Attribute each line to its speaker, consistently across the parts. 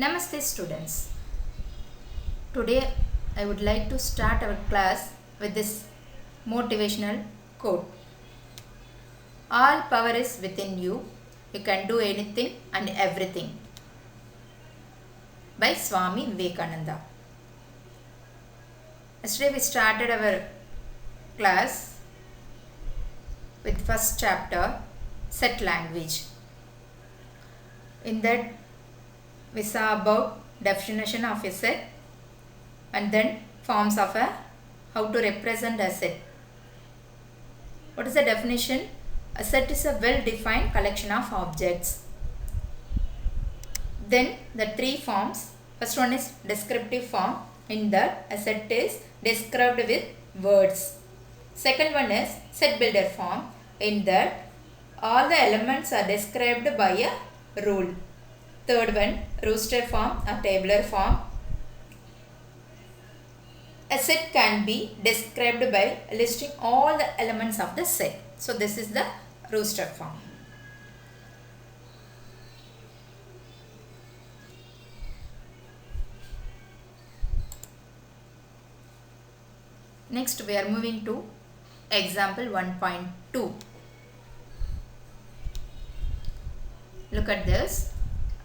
Speaker 1: Namaste students. Today I would like to start our class with this motivational quote. All power is within you. You can do anything and everything. By Swami Vivekananda. Yesterday we started our class with first chapter, set language. In that we saw about definition of a set and then forms of how to represent a set. What is the definition? A set is a well-defined collection of objects. Then the three forms. First one is descriptive form. In that a set is described with words. Second one is set builder form. In that all the elements are described by a rule. Third one, roster form or tabular form. A set can be described by listing all the elements of the set. So this is the roster form. Next we are moving to example 1.2. Look at this.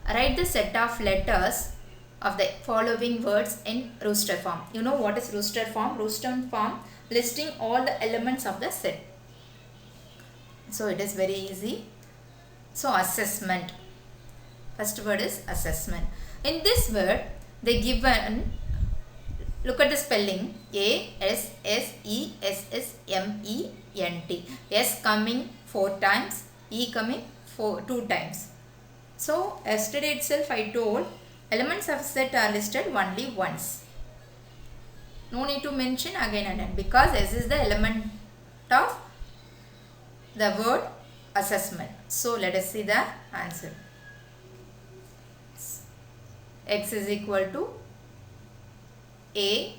Speaker 1: Write the set of letters of the following words in roster form. You know what is roster form? Roster form listing all the elements of the set. So it is very easy. So assessment. First word is assessment. In this word they given, look at the spelling, A-S-S-E-S-S-M-E-N-T. S coming 4 times, E coming 2 times. So yesterday itself I told elements of set are listed only once. No need to mention again and again because S is the element of the word assessment. So let us see the answer. X is equal to A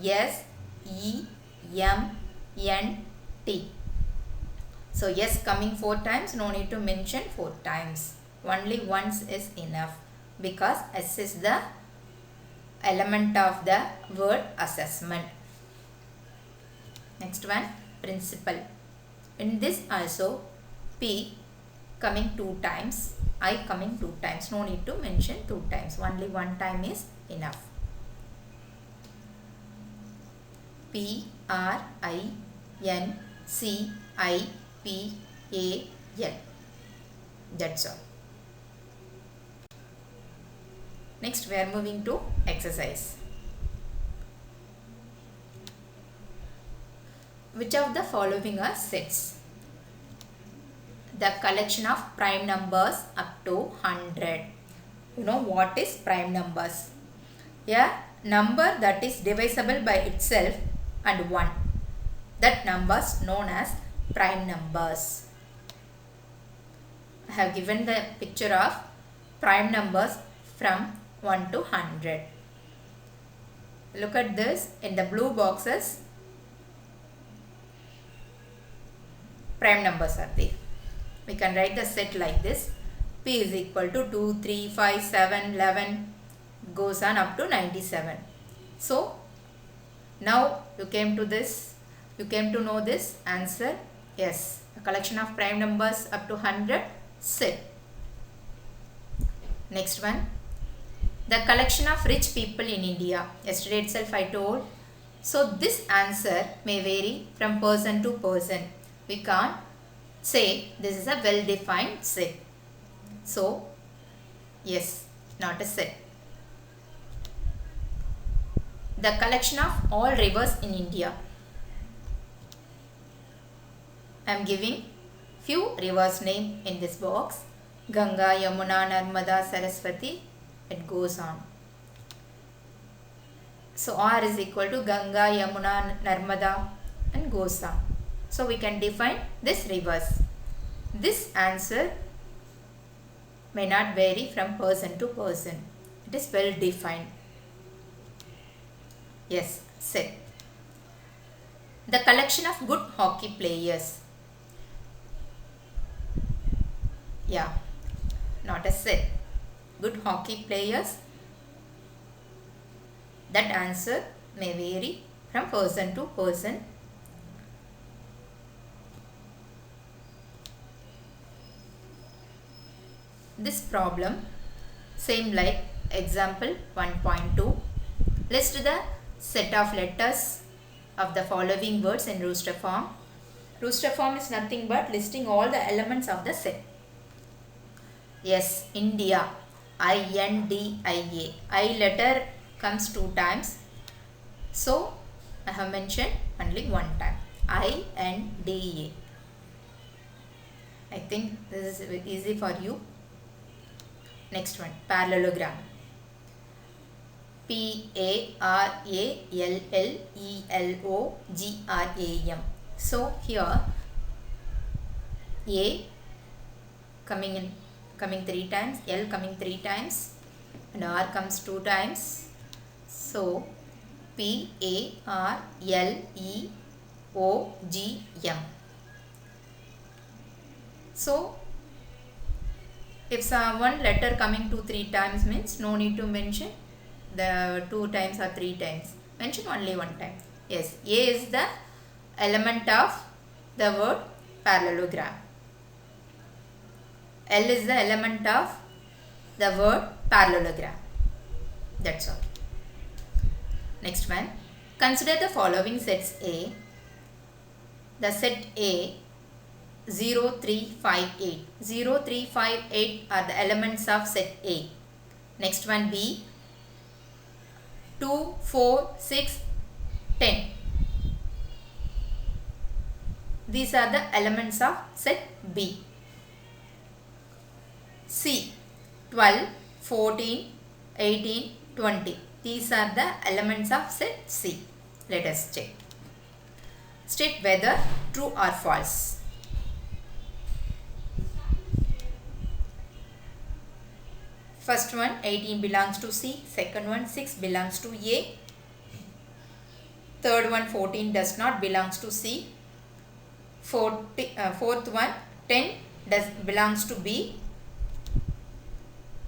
Speaker 1: S E M N T. So S coming 4 times, no need to mention 4 times. Only once is enough because S is the element of the word assessment. Next one, principal. In this also P coming 2 times, I coming 2 times. No need to mention 2 times. Only 1 time is enough. P-R-I-N-C-I-P-A-L. That's all. Next we are moving to exercise. Which of the following are sets? The collection of prime numbers up to 100. You know what is prime numbers? A number that is divisible by itself and 1. That numbers known as prime numbers. I have given the picture of prime numbers from 1 to 100. Look at this. In the blue boxes, prime numbers are there. We can write the set like this. P is equal to 2, 3, 5, 7, 11 goes on up to 97. So now you came to know this answer. Yes, a collection of prime numbers up to 100 set. Next one, the collection of rich people in India. Yesterday itself I told. So this answer may vary from person to person. We can't say this is a well-defined set. So yes, not a set. The collection of all rivers in India. I am giving few rivers name in this box. Ganga, Yamuna, Narmada, Saraswati. It goes on. So R is equal to Ganga, Yamuna, Narmada and goes on. So we can define this rivers. This answer may not vary from person to person. It is well defined. Yes, set. The collection of good hockey players. Yeah, not a set. good hockey players? That answer may vary from person to person. This problem, same like example 1.2. List the set of letters of the following words in rooster form. Rooster form is nothing but listing all the elements of the set. Yes, India, I-N-D-I-A. I letter comes 2 times. So, I have mentioned only 1 time. I-N-D-A. I think this is easy for you. Next one, parallelogram. P-A-R-A-L-L-E-L-O-G-R-A-M. So here A coming 3 times, L coming 3 times, and R comes 2 times. So P-A-R-L-E-O-G-M. So if one letter coming 2-3 times means no need to mention the 2 times or 3 times. Mention only 1 time. Yes, A is the element of the word parallelogram. L is the element of the word parallelogram. That's all. Next one. Consider the following sets A. The set A 0, 3, 5, 8. 0, 3, 5, 8 are the elements of set A. Next one B. 2, 4, 6, 10. These are the elements of set B. C. 12, 14, 18, 20. These are the elements of set C. Let us check. State whether true or false. First one 18 belongs to C. Second one 6 belongs to A. Third one 14 does not belongs to C. Fourth one 10 belongs to B.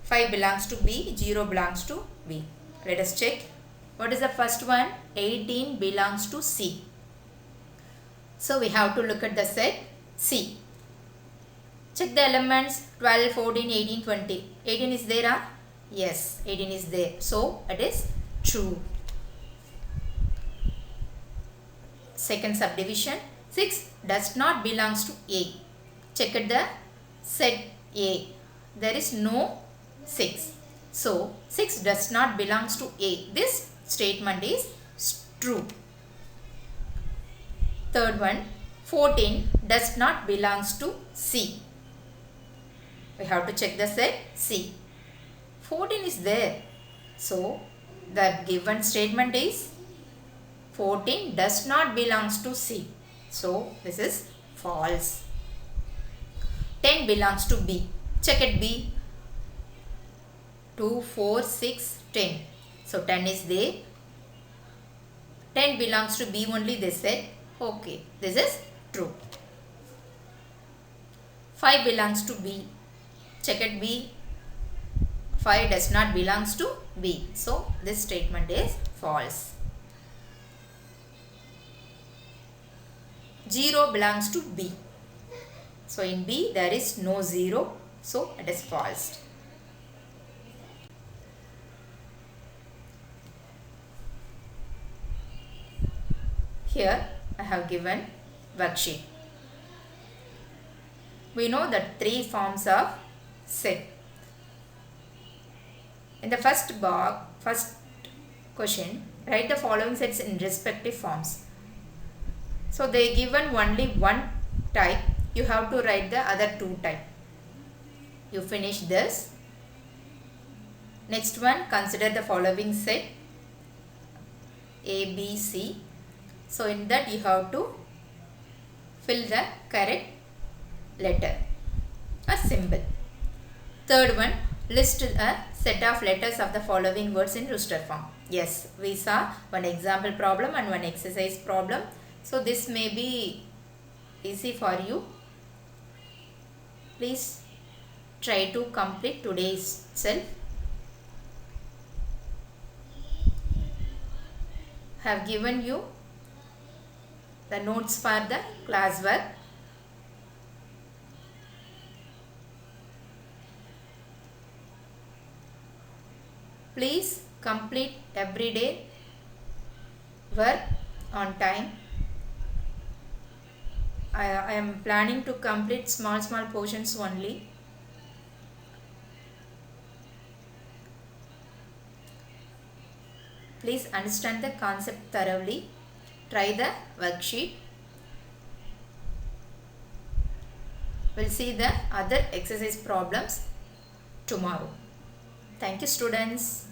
Speaker 1: 5 belongs to B. 0 belongs to B. Let us check. What is the first one? 18 belongs to C. So we have to look at the set C. Check the elements 12, 14, 18, 20. 18 is there, huh? Yes, 18 is there. So it is true. Second subdivision. 6 does not belongs to A. Check at the set A. There is no 6. So 6 does not belongs to A. This statement is true. Third one, 14 does not belongs to C. We have to check the set C. 14 is there. So the given statement is 14 does not belongs to C. So this is false. 10 belongs to B. Check it B. 2, 4, 6, 10. So 10 is there. 10 belongs to B only, they said. Okay, this is true. 5 belongs to B. Check it B. 5 does not belongs to B. So this statement is false. 0 belongs to B. So in B there is no 0. So it is false. Here I have given worksheet. We know that 3 forms of set. In the first question, write the following sets in respective forms. So they given only one type. You have to write the other 2 type. You finish this. Next one, consider the following set A, B, C. So in that you have to fill the correct letter or symbol. Third one, list a set of letters of the following words in rooster form. Yes, we saw one example problem and one exercise problem. So this may be easy for you. Please try to complete today itself. Have given you the notes for the classwork. Please complete every day work on time. I am planning to complete small portions only. Please understand the concept thoroughly. Try the worksheet. We'll see the other exercise problems tomorrow. Thank you, students.